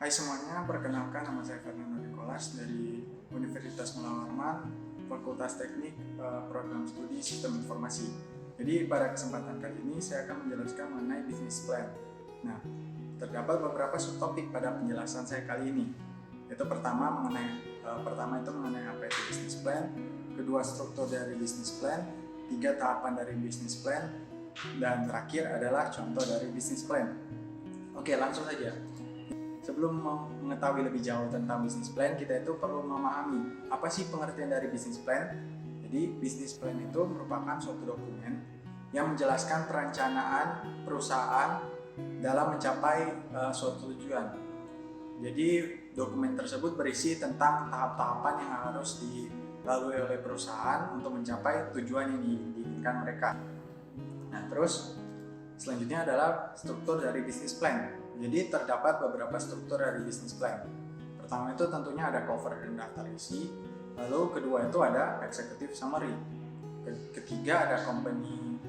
Hai semuanya, perkenalkan nama saya Fernando Nicholas dari Universitas Munawarman, Fakultas Teknik, Program Studi Sistem Informasi. Jadi pada kesempatan kali ini saya akan menjelaskan mengenai business plan. Nah, terdapat beberapa subtopik pada penjelasan saya kali ini. Itu pertama itu mengenai apa itu business plan, kedua struktur dari business plan, tiga tahapan dari business plan, dan terakhir adalah contoh dari business plan. Oke, langsung saja. Sebelum mengetahui lebih jauh tentang business plan, kita itu perlu memahami apa sih pengertian dari business plan. Jadi, business plan itu merupakan suatu dokumen yang menjelaskan perencanaan perusahaan dalam mencapai suatu tujuan. Jadi, dokumen tersebut berisi tentang tahap-tahapan yang harus dilalui oleh perusahaan untuk mencapai tujuan yang diinginkan mereka. Nah, terus selanjutnya adalah struktur dari business plan. Jadi terdapat beberapa struktur dari business plan. Pertama itu tentunya ada cover dan daftar isi. Lalu kedua itu ada executive summary. Ketiga ada company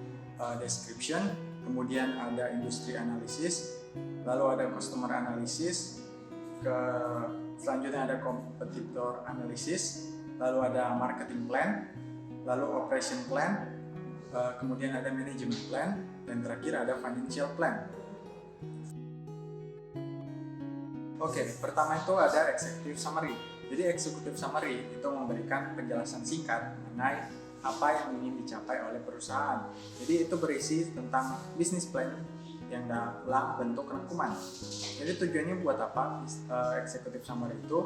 description. Kemudian ada industry analysis. Lalu ada customer analysis. Selanjutnya ada competitor analysis. Lalu ada marketing plan. Lalu operation plan. Kemudian ada management plan. Dan terakhir ada financial plan. Oke, pertama itu ada executive summary. Jadi executive summary itu memberikan penjelasan singkat mengenai apa yang ingin dicapai oleh perusahaan. Jadi itu berisi tentang business plan yang dalam bentuk rangkuman. Jadi tujuannya buat apa? Executive summary itu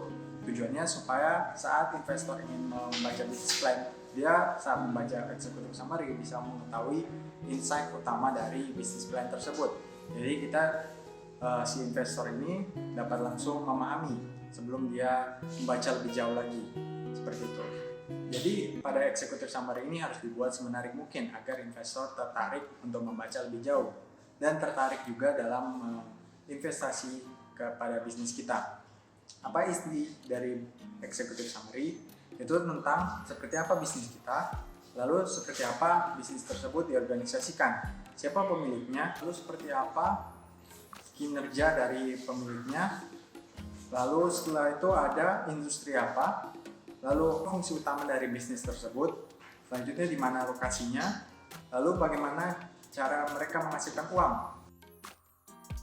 tujuannya supaya saat investor ingin membaca business plan, dia saat membaca executive summary bisa mengetahui insight utama dari business plan tersebut. Jadi kita si investor ini dapat langsung memahami sebelum dia membaca lebih jauh lagi, seperti itu. Jadi pada executive summary ini harus dibuat semenarik mungkin agar investor tertarik untuk membaca lebih jauh dan tertarik juga dalam investasi kepada bisnis kita. Apa isi dari executive summary? Itu tentang seperti apa bisnis kita, lalu seperti apa bisnis tersebut diorganisasikan, siapa pemiliknya, lalu seperti apa kinerja dari pemiliknya, lalu setelah itu ada industri apa, lalu fungsi utama dari bisnis tersebut, selanjutnya di mana lokasinya, lalu bagaimana cara mereka menghasilkan uang.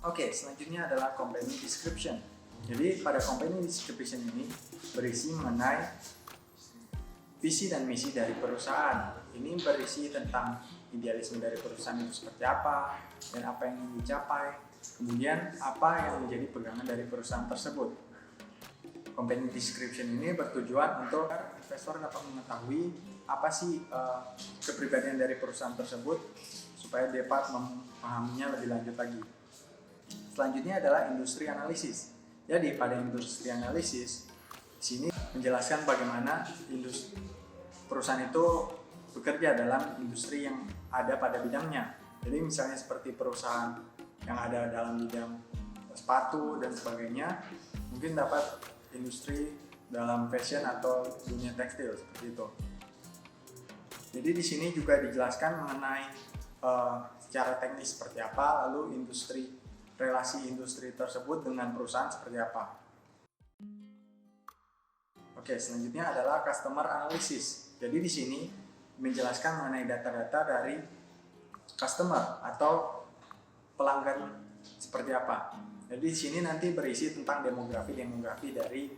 Oke, selanjutnya adalah company description. Jadi pada company description ini berisi mengenai visi dan misi dari perusahaan. Ini berisi tentang idealisme dari perusahaan itu seperti apa dan apa yang ingin dicapai. Kemudian apa yang menjadi pegangan dari perusahaan tersebut. Company description ini bertujuan untuk investor dapat mengetahui apa sih kepribadian dari perusahaan tersebut supaya dapat memahaminya lebih lanjut lagi. Selanjutnya adalah industri analisis. Jadi pada industri analisis di sini menjelaskan bagaimana perusahaan itu bekerja dalam industri yang ada pada bidangnya. Jadi misalnya seperti perusahaan yang ada dalam bidang sepatu dan sebagainya, mungkin dapat industri dalam fashion atau dunia tekstil seperti itu. Jadi di sini juga dijelaskan mengenai secara teknis seperti apa, lalu relasi industri tersebut dengan perusahaan seperti apa. Oke, selanjutnya adalah customer analysis. Jadi di sini menjelaskan mengenai data-data dari customer atau pelanggan seperti apa. Jadi di sini nanti berisi tentang demografi dari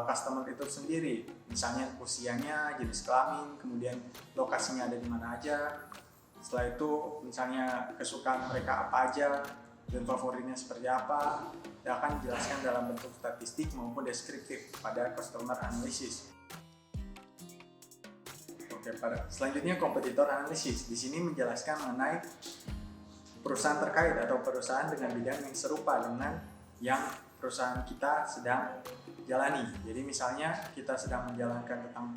customer itu sendiri. Misalnya usianya, jenis kelamin, kemudian lokasinya ada di mana aja. Setelah itu misalnya kesukaan mereka apa aja dan favoritnya seperti apa. Yang akan dijelaskan dalam bentuk statistik maupun deskriptif pada customer analysis. Oke, selanjutnya kompetitor analisis. Di sini menjelaskan mengenai perusahaan terkait atau perusahaan dengan bidang yang serupa dengan yang perusahaan kita sedang jalani. Jadi misalnya kita sedang menjalankan tentang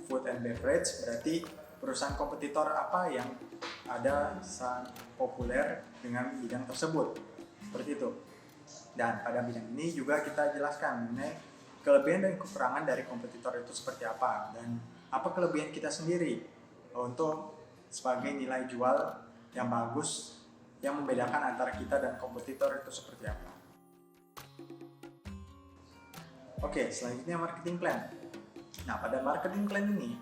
food and beverage, berarti perusahaan kompetitor apa yang ada sangat populer dengan bidang tersebut. Seperti itu. Dan pada bidang ini juga kita jelaskan mengenai kelebihan dan kekurangan dari kompetitor itu seperti apa dan apa kelebihan kita sendiri untuk sebagai nilai jual yang bagus yang membedakan antara kita dan kompetitor itu seperti apa. Oke, selanjutnya marketing plan. Nah, pada marketing plan ini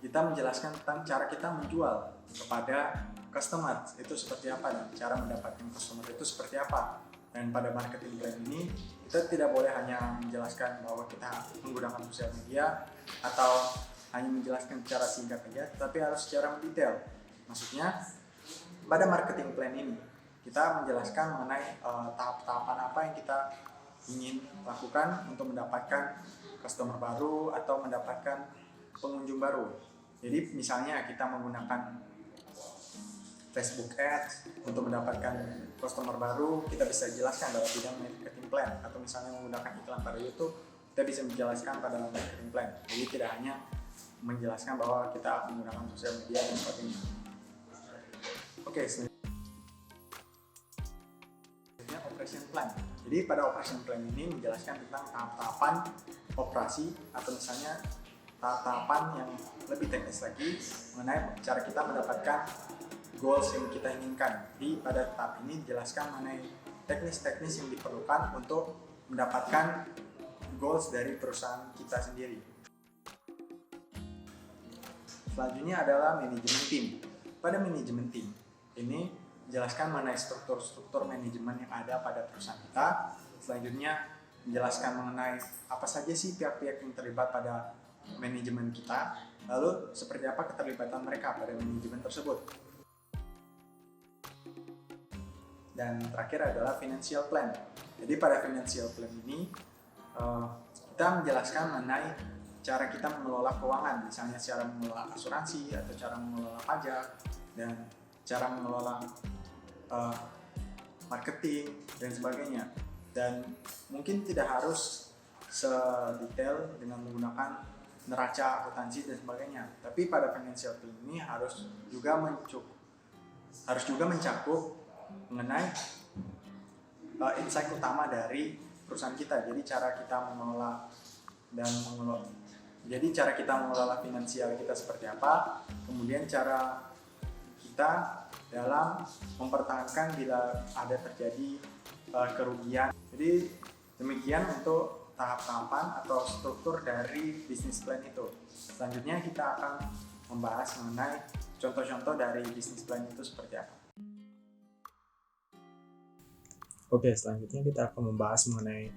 kita menjelaskan tentang cara kita menjual kepada customer itu seperti apa dan cara mendapatkan customer itu seperti apa. Dan pada marketing plan ini kita tidak boleh hanya menjelaskan bahwa kita menggunakan sosial media atau hanya menjelaskan secara singkat saja, tapi harus secara mendetail. Maksudnya pada marketing plan ini kita menjelaskan mengenai tahap-tahapan apa yang kita ingin lakukan untuk mendapatkan customer baru atau mendapatkan pengunjung baru. Jadi misalnya kita menggunakan Facebook Ads untuk mendapatkan customer baru, kita bisa jelaskan dalam bidang marketing plan. Atau misalnya menggunakan iklan pada YouTube, kita bisa menjelaskan pada marketing plan. Jadi tidak hanya menjelaskan bahwa kita menggunakan sosial media dan sebagainya. Oke, selanjutnya operation plan. Jadi pada operation plan ini menjelaskan tentang tahap-tahapan operasi atau misalnya tahap-tahapan yang lebih teknis lagi mengenai cara kita mendapatkan goals yang kita inginkan. Jadi pada tahap ini dijelaskan mengenai teknis-teknis yang diperlukan untuk mendapatkan goals dari perusahaan kita sendiri. Selanjutnya adalah manajemen tim. Pada manajemen tim ini menjelaskan mengenai struktur-struktur manajemen yang ada pada perusahaan kita. Selanjutnya menjelaskan mengenai apa saja sih pihak-pihak yang terlibat pada manajemen kita, lalu seperti apa keterlibatan mereka pada manajemen tersebut. Dan terakhir adalah financial plan. Jadi pada financial plan ini kita menjelaskan mengenai cara kita mengelola keuangan, misalnya cara mengelola asuransi atau cara mengelola pajak dan cara mengelola marketing dan sebagainya. Dan mungkin tidak harus sedetail dengan menggunakan neraca, akuntansi dan sebagainya. Tapi pada financial plan ini harus juga mencakup mengenai insight utama dari perusahaan kita. Jadi cara kita mengelola finansial kita seperti apa, kemudian cara kita dalam mempertahankan bila ada terjadi kerugian. Jadi demikian untuk tahap-tahapan atau struktur dari bisnis plan itu. Selanjutnya kita akan membahas mengenai contoh-contoh dari bisnis plan itu seperti apa. Oke, selanjutnya kita akan membahas mengenai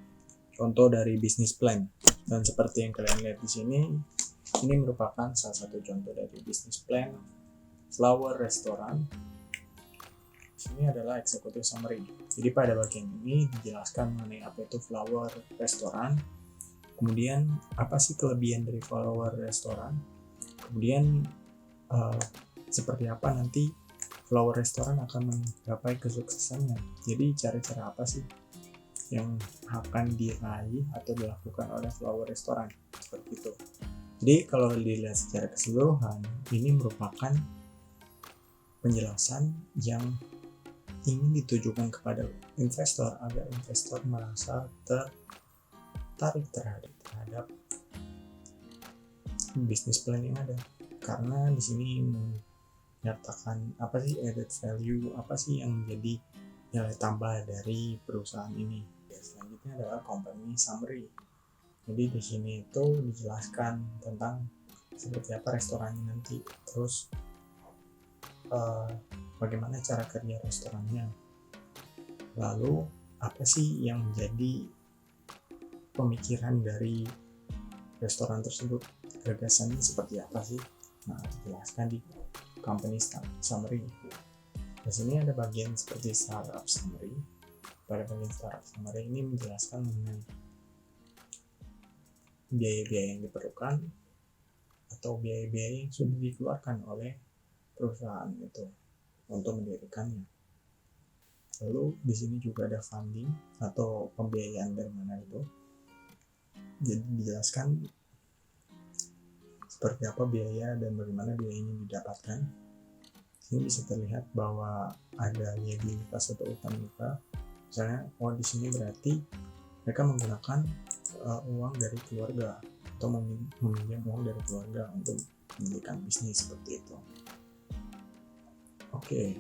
contoh dari bisnis plan. Dan seperti yang kalian lihat di sini, ini merupakan salah satu contoh dari bisnis plan Flower Restaurant. Ini adalah executive summary. Jadi pada bagian ini dijelaskan mengenai apa itu Flower Restaurant, kemudian apa sih kelebihan dari Flower Restaurant, kemudian seperti apa nanti Flower Restaurant akan menggapai kesuksesannya. Jadi cara-cara apa sih yang akan diraih atau dilakukan oleh Flower Restaurant, seperti itu. Jadi kalau dilihat secara keseluruhan, ini merupakan penjelasan yang ingin ditujukan kepada investor agar investor merasa tertarik terhadap bisnis plan yang ada, karena di sini menyatakan apa sih added value, apa sih yang menjadi nilai tambah dari perusahaan ini. Selanjutnya adalah company summary. Jadi di sini itu dijelaskan tentang seperti apa restorannya nanti, terus bagaimana cara kerja restorannya, lalu apa sih yang menjadi pemikiran dari restoran tersebut, gagasannya seperti apa sih. Nah, dijelaskan di company summary. Di sini ada bagian seperti startup summary. Pada bagian startup summary ini menjelaskan mengenai biaya-biaya yang diperlukan atau biaya-biaya yang sudah dikeluarkan oleh perusahaan itu untuk mendirikannya. Lalu di sini juga ada funding atau pembiayaan dari mana itu. Jadi dijelaskan seperti apa biaya dan bagaimana biayanya didapatkan. Ini bisa terlihat bahwa ada liabilitas atau utang muka. Misalnya, di sini berarti mereka menggunakan uang dari keluarga atau meminjam uang dari keluarga untuk mendirikan bisnis seperti itu. Oke,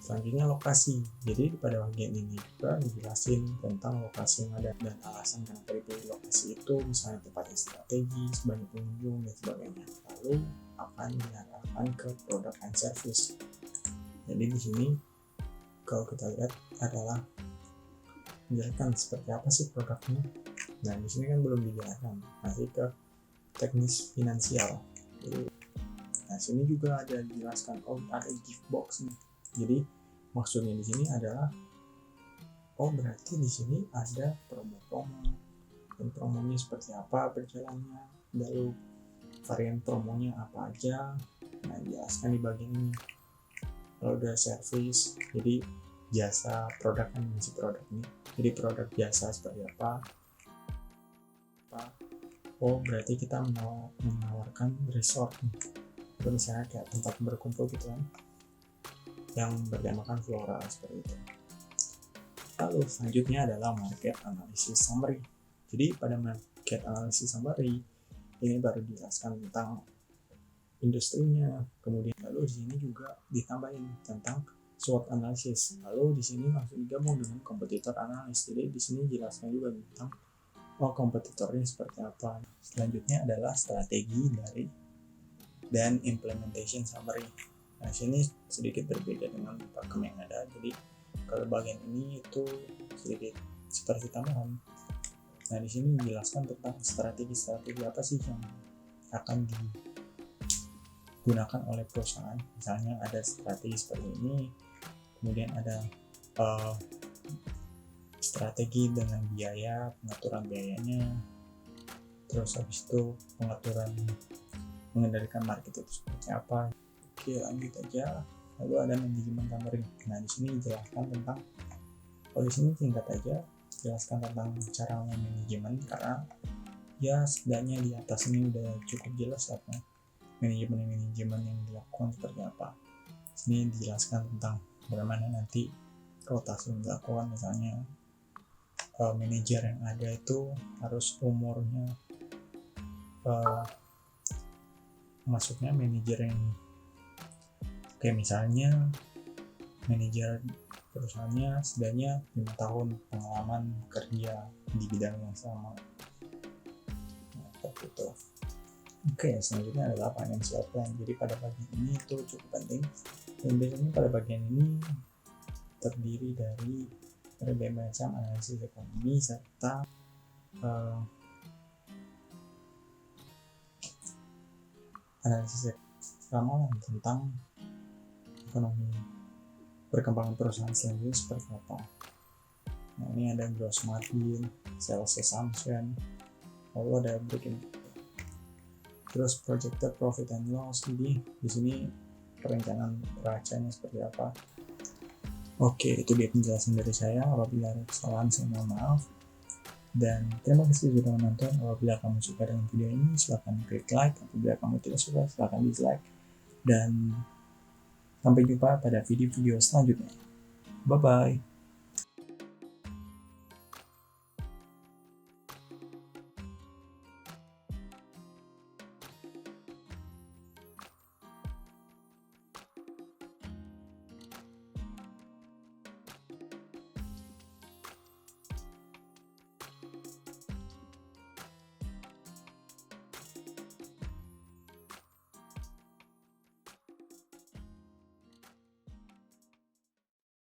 Selanjutnya lokasi. Jadi pada bagian ini juga dijelasin tentang lokasi yang ada dan alasan kenapa dipilih lokasi itu, misalnya tempatnya strategis, banyak pengunjung dan sebagainya. Lalu akan diarahkan ke product and service. Jadi di sini kalau kita lihat adalah menjelaskan seperti apa sih produknya. Nah di sini kan belum dijelaskan, masih ke teknis finansial. Jadi, nah sini juga ada dijelaskan, oh ada gift box nih. Jadi maksudnya di sini adalah, oh berarti di sini ada promo-promo dan promonya seperti apa berjalannya, lalu varian promonya apa aja. Nah jelaskan di bagian ini. Lalu ada service, jadi jasa produk kan mengisi produk ini. Jadi produk jasa seperti apa. Oh berarti kita menawarkan resort nih. Itu misalnya kayak tempat berkumpul gitu kan, yang bertemakan flora seperti itu. Lalu selanjutnya adalah market analysis summary. Jadi pada market analysis summary ini baru dijelaskan tentang industrinya, kemudian lalu di sini juga ditambahin tentang SWOT analysis. Lalu di sini langsung digabung dengan kompetitor analysis. Jadi di sini jelaskan juga tentang kompetitornya seperti apa. Selanjutnya adalah strategi dari dan implementation summary. Nah, sini sedikit berbeda dengan pakem yang ada. Jadi kalau bagian ini itu sedikit seperti tambahan. Nah, di sini dijelaskan tentang strategi apa sih yang akan digunakan oleh perusahaan. Misalnya ada strategi seperti ini, kemudian ada strategi dengan biaya, pengaturan biayanya, terus habis itu pengaturan mengendalikan market itu seperti apa. Oke, lanjut aja. Lalu ada manajemen summary. Nah, di sini jelaskan tentang, di sini singkat aja, jelaskan tentang cara manajemen, karena ya setidaknya di atas ini udah cukup jelas apa manajemen yang dilakukan seperti apa. Di sini dijelaskan tentang bagaimana nanti rotasi yang dilakukan, misalnya manajer yang ada itu harus umurnya maksudnya manajer yang kayak misalnya manajer perusahaannya setidaknya 5 tahun pengalaman kerja di bidang yang sama. Nah, seperti itu. Oke, selanjutnya adalah financial plan. Jadi pada bagian ini itu cukup penting, dan biasanya pada bagian ini terdiri dari berbagai macam analisis ekonomi serta analisis ramalan tentang ekonomi perkembangan perusahaan selanjutnya seperti apa. Nah, ini ada gross margin, sales assumption, lalu ada break-even, terus projected profit and loss. Jadi di sini perencanaan neracanya seperti apa. Oke, itu dia penjelasan dari saya. Apabila ada kesalahan saya mohon maaf. Dan terima kasih sudah menonton. Apabila kamu suka dengan video ini, silahkan klik like. Apabila kamu tidak suka, silahkan dislike. Dan sampai jumpa pada video-video selanjutnya. Bye-bye.